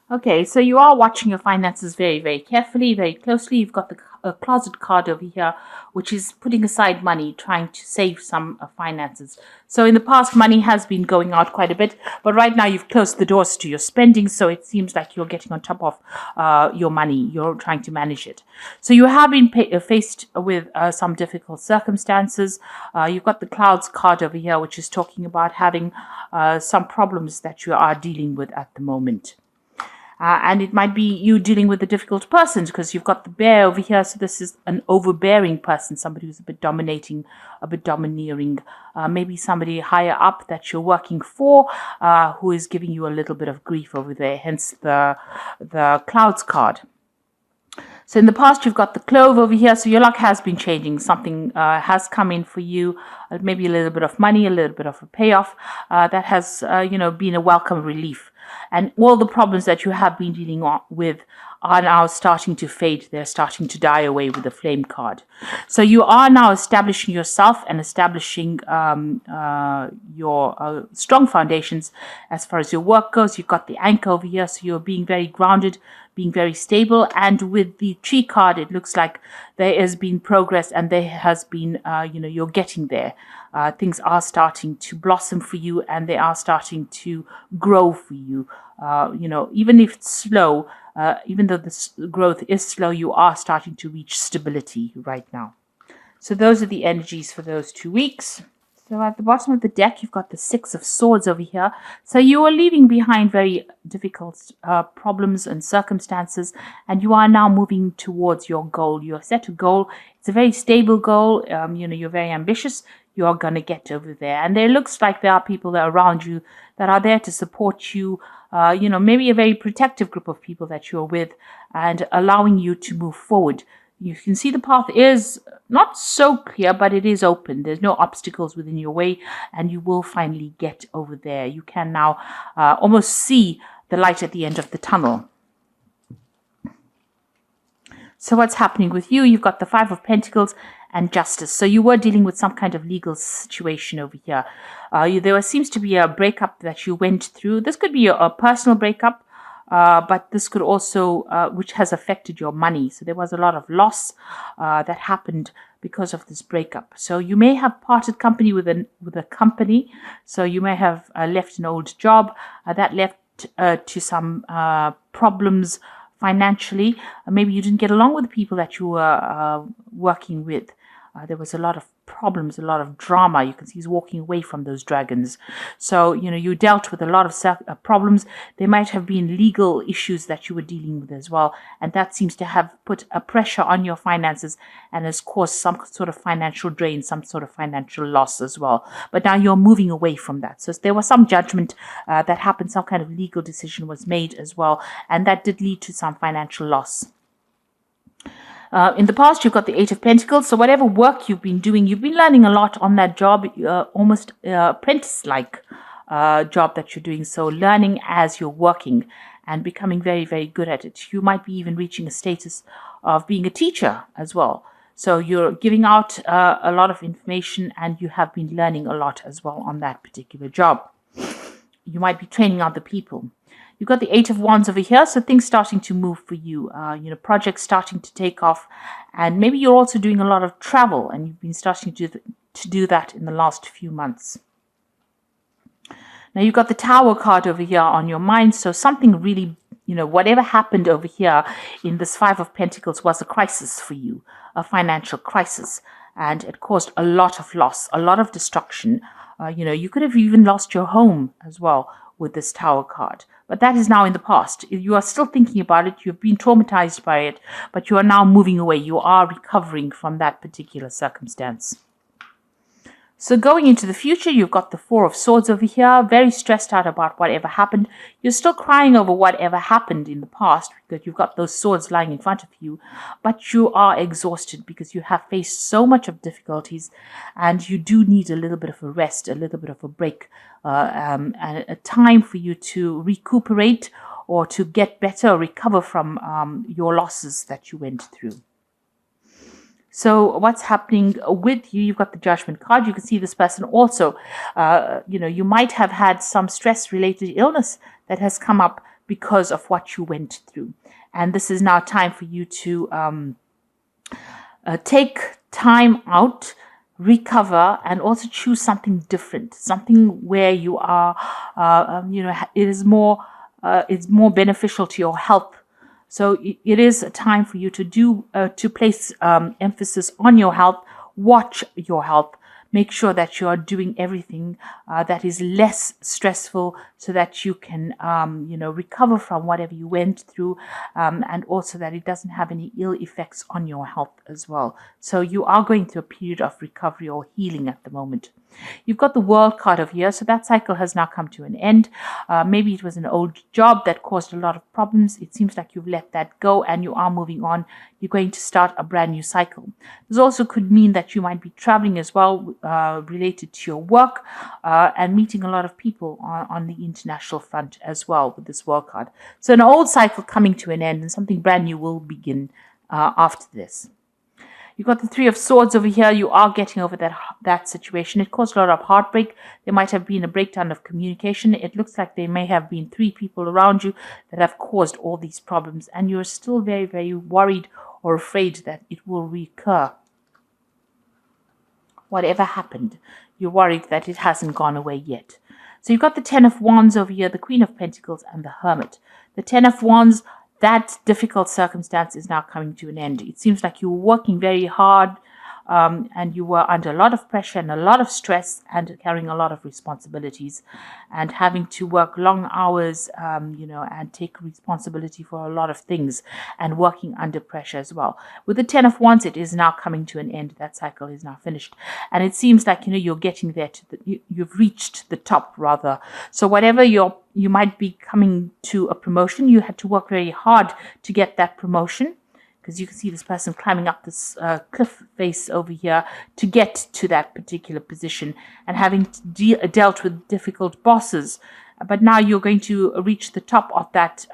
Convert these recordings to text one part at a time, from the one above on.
Okay, so you are watching your finances very, very carefully, very closely. You've got the closet card over here, which is putting aside money, trying to save some finances. So in the past, money has been going out quite a bit, but right now you've closed the doors to your spending, so it seems like you're getting on top of your money. You're trying to manage it. So you have been faced with some difficult circumstances. You've got the clouds card over here, which is talking about having some problems that you are dealing with at the moment. And it might be you dealing with a difficult person because you've got the bear over here. So this is an overbearing person, somebody who's a bit dominating, a bit domineering, maybe somebody higher up that you're working for who is giving you a little bit of grief over there, hence the clouds card. So in the past, you've got the clove over here. So your luck has been changing. Something has come in for you, maybe a little bit of money, a little bit of a payoff that has, been a welcome relief. And all the problems that you have been dealing with are now starting to fade. They're starting to die away with the flame card. So you are now establishing yourself and establishing your strong foundations as far as your work goes. You've got the anchor over here, so you're being very grounded, being very stable. And with the tree card, it looks like there has been progress and there has been, you're getting there. Things are starting to blossom for you and they are starting to grow for you. Even if it's slow, even though this growth is slow, you are starting to reach stability right now. So those are the energies for those 2 weeks. So at the bottom of the deck, you've got the Six of Swords over here. So you are leaving behind very difficult problems and circumstances, and you are now moving towards your goal. You have set a goal. It's a very stable goal. You're very ambitious. You are going to get over there. And there looks like there are people that are around you that are there to support you. Maybe a very protective group of people that you're with and allowing you to move forward. You can see the path is not so clear, but it is open. There's no obstacles within your way, and you will finally get over there. You can now almost see the light at the end of the tunnel. So what's happening with you? You've got the Five of Pentacles and Justice. So you were dealing with some kind of legal situation over here. There seems to be a breakup that you went through. This could be a personal breakup. But this could also, which has affected your money. So there was a lot of loss that happened because of this breakup. So you may have parted company with a company. So you may have left an old job that left to some problems financially. Maybe you didn't get along with the people that you were working with. There was a lot of problems, a lot of drama. You can see he's walking away from those dragons. So, you dealt with a lot of problems. There might have been legal issues that you were dealing with as well. And that seems to have put a pressure on your finances and has caused some sort of financial drain, some sort of financial loss as well. But now you're moving away from that. So there was some judgment that happened, some kind of legal decision was made as well. And that did lead to some financial loss. In the past, you've got the Eight of Pentacles. So whatever work you've been doing, you've been learning a lot on that job, almost apprentice-like job that you're doing. So learning as you're working and becoming very, very good at it. You might be even reaching a status of being a teacher as well. So you're giving out a lot of information and you have been learning a lot as well on that particular job. You might be training other people. You've got the Eight of Wands over here, so things starting to move for you. Projects starting to take off, and maybe you're also doing a lot of travel, and you've been starting to do that in the last few months. Now you've got the Tower card over here on your mind, so something really, whatever happened over here in this Five of Pentacles was a crisis for you, a financial crisis, and it caused a lot of loss, a lot of destruction. You could have even lost your home as well with this Tower card. But that is now in the past. You are still thinking about it. You've been traumatized by it, but you are now moving away. You are recovering from that particular circumstance. So going into the future, you've got the Four of Swords over here, very stressed out about whatever happened. You're still crying over whatever happened in the past because you've got those swords lying in front of you, but you are exhausted because you have faced so much of difficulties and you do need a little bit of a rest, a little bit of a break, and a time for you to recuperate or to get better or recover from your losses that you went through. So what's happening with you? You've got the Judgment card. You can see this person also, you might have had some stress-related illness that has come up because of what you went through. And this is now time for you to take time out, recover, and also choose something different, something where you are, it's more beneficial to your health. So it is a time for you to place emphasis on your health, watch your health, make sure that you are doing everything that is less stressful so that you can, recover from whatever you went through, and also that it doesn't have any ill effects on your health as well. So you are going through a period of recovery or healing at the moment. You've got the World card over here, so that cycle has now come to an end. Maybe it was an old job that caused a lot of problems. It seems like you've let that go and you are moving on. You're going to start a brand new cycle. This also could mean that you might be traveling as well, related to your work, and meeting a lot of people on the international front as well with this World card. So an old cycle coming to an end and something brand new will begin after this. You've got the Three of Swords over here. You are getting over that situation. It caused a lot of heartbreak. There might have been a breakdown of communication. It looks like there may have been 3 people around you that have caused all these problems. And you're still very, very worried or afraid that it will recur. Whatever happened, you're worried that it hasn't gone away yet. So you've got the Ten of Wands over here, the Queen of Pentacles, and the Hermit. The Ten of Wands, that difficult circumstance is now coming to an end. It seems like you were working very hard, and you were under a lot of pressure and a lot of stress and carrying a lot of responsibilities and having to work long hours, and take responsibility for a lot of things and working under pressure as well. With the Ten of Wands, it is now coming to an end. That cycle is now finished. And it seems like, you're getting there you've reached the top rather. So whatever you might be coming to a promotion, you had to work very hard to get that promotion. Because you can see this person climbing up this cliff face over here to get to that particular position and having dealt with difficult bosses. But now you're going to reach the top of that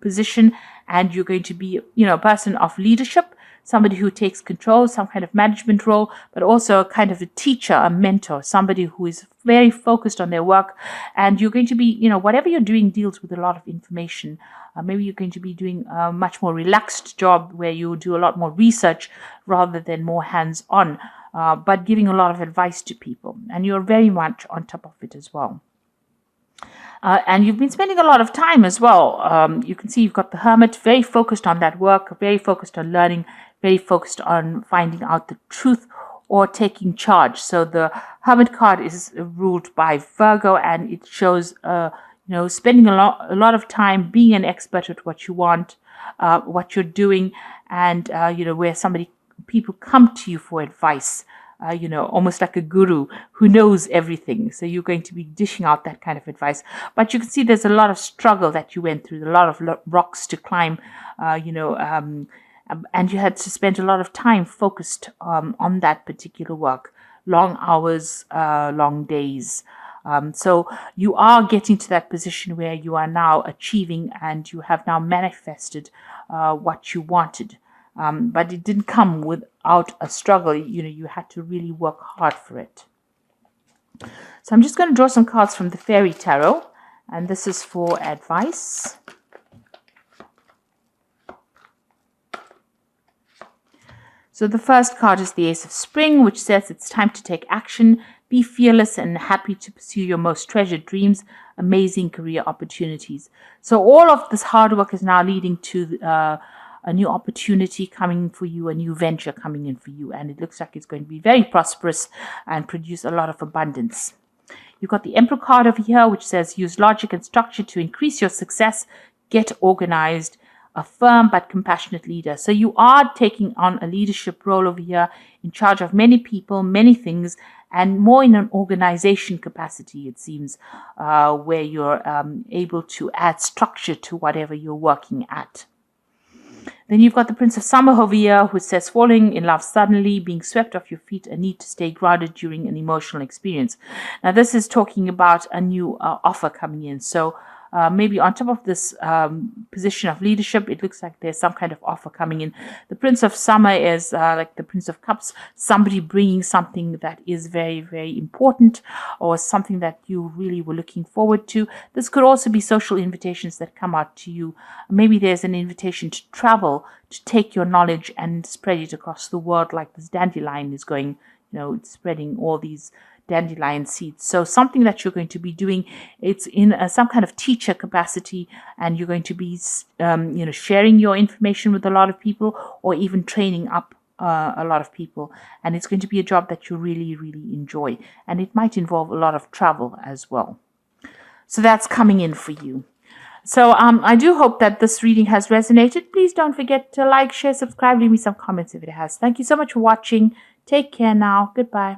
position, and you're going to be, a person of leadership, somebody who takes control, some kind of management role, but also a kind of a teacher, a mentor, somebody who is very focused on their work. And you're going to be, whatever you're doing deals with a lot of information. Maybe you're going to be doing a much more relaxed job where you do a lot more research rather than more hands-on, but giving a lot of advice to people. And you're very much on top of it as well. And you've been spending a lot of time as well. You can see you've got the Hermit, very focused on that work, very focused on learning, very focused on finding out the truth or taking charge. So the Hermit card is ruled by Virgo, and it shows spending a lot of time being an expert at what you want, what you're doing, and where people come to you for advice. Almost like a guru who knows everything. So you're going to be dishing out that kind of advice. But you can see there's a lot of struggle that you went through, a lot of rocks to climb, and you had to spend a lot of time focused on that particular work. Long hours, long days. So you are getting to that position where you are now achieving and you have now manifested what you wanted. But it didn't come without a struggle. You had to really work hard for it. So I'm just going to draw some cards from the Fairy Tarot, and this is for advice. So the first card is the Ace of Spring, which says it's time to take action, be fearless and happy to pursue your most treasured dreams, amazing career opportunities. So all of this hard work is now leading to a new opportunity coming for you, a new venture coming in for you. And it looks like it's going to be very prosperous and produce a lot of abundance. You've got the Emperor card over here, which says use logic and structure to increase your success, get organized, a firm but compassionate leader. So you are taking on a leadership role over here, in charge of many people, many things, and more in an organization capacity, it seems, where you're able to add structure to whatever you're working at. Then you've got the Prince of Summer over here, who says falling in love suddenly, being swept off your feet, a need to stay grounded during an emotional experience. Now, this is talking about a new offer coming in. So maybe on top of this position of leadership, it looks like there's some kind of offer coming in. The Prince of Summer is like the Prince of Cups, somebody bringing something that is very, very important, or something that you really were looking forward to. This could also be social invitations that come out to you. Maybe there's an invitation to travel, to take your knowledge and spread it across the world, like this dandelion is going, it's spreading all these dandelion seeds. So something that you're going to be doing, it's in some kind of teacher capacity, and you're going to be sharing your information with a lot of people, or even training up a lot of people. And it's going to be a job that you really, really enjoy, and it might involve a lot of travel as well. So that's coming in for you. So I do hope that this reading has resonated. Please don't forget to like, share, subscribe, leave me some comments if it has. Thank you so much for watching. Take care now. Goodbye.